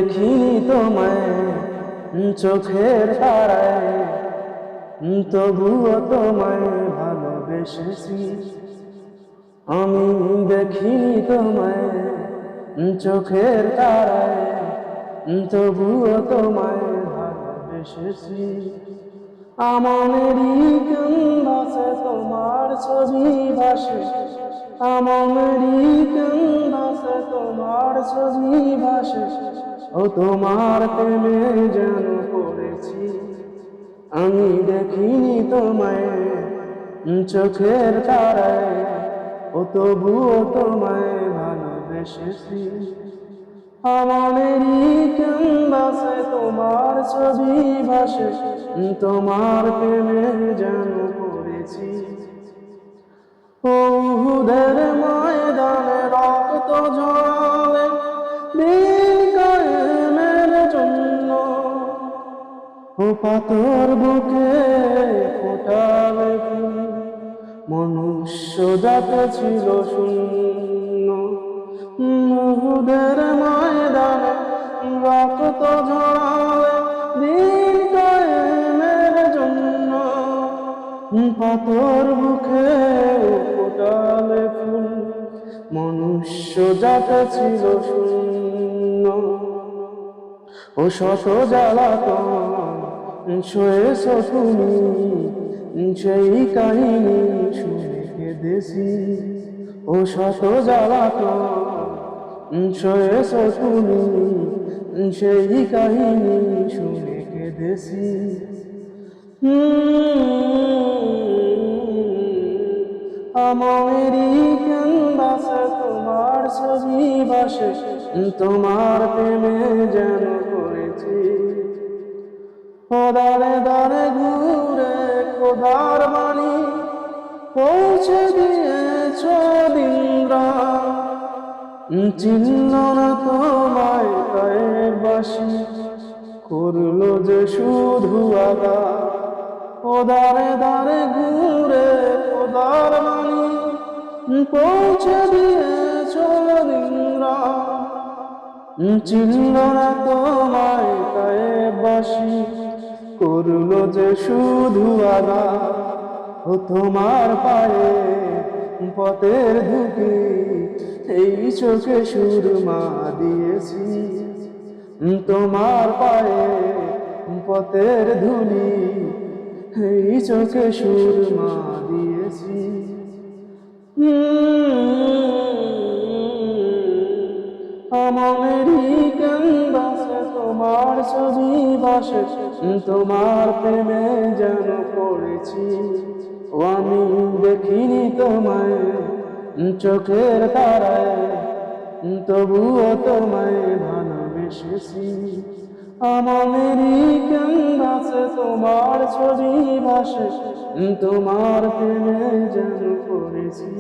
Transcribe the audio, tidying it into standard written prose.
দেখিনি তোমায় চোখের তারায়, তবুও তোমায় ভালোবেসেছি। আমি দেখিনি তোমায় চোখের তারায়, তবুও তোমায় ভালোবেসেছি। আমানেরই ক্যানভাসে তোমার ছবি ভাসে, আমানেরই ক্যানভাসে তোমার ছবি ভাসে। ও তোমার প্রেমে যেন পড়েছি। আমি দেখিনি তোমায় চোখের তারায়, ও তবুও তোমায় ভালোবেসেছি। আমানেরই ক্যানভাসে তোমার ছবি ভাসে, তোমার প্রেমে যেন পড়েছি। উহুদের ময়দানে রক্ত ঝরালে দিন কায়েমের জন্য, ও পাথর বুকে ফোটালে ফুল, মনুষ্য জাত ছিল শূন্য। উহুদের ময়দানে রক্ত ঝরালে দিন কায়েমের জন্য, পাথর বুকে ফোটালে ফুল, মনুষ্য জাত ছিল শূন্য। ও শত জ্বালাতন সয়েছ তুমি, সেই কাহিনী শুনে কেঁদেছি। ও শত জ্বালাতন সয়েছ তুমি, সেই কাহিনী শুনে কেঁদেছি। আমানেরই ক্যানভাসে তোমার ছবি ভাসে, তোমার প্রেমে যেন পড়েছি। ও দারে দারে ঘুরে খোদার বাণী পৌঁছে দিয়েছ দিনরাত, চিনল না তোমায় কায়েবাসী, করলো যে শুধু আঘাত। ও দারে দারে ঘুরে খোদার বাণী পৌঁছে দিয়েছ দিনরাত, চিনল না তোমায় কায়েবাসী, করলো যে শুধু আঘাত। ও তোমার পায়ে পথের ধুকি, এই চোখে সুরমা দিয়েছি। তোমার পায়ে পথের ধুলি, এই চোখে সুরমা দিয়েছি। আমানেরই ক্যানভাসে তোমার ছবি ভাসে, তোমার প্রেমে যেন পড়েছি। ও আমি দেখিনি তোমায় চোখের তারায়, তবুও তোমায় ভালোবেসেছি। আমানেরই ক্যানভাসে তোমার ছবি ভাসে, তোমার প্রেমে যেন পড়েছি।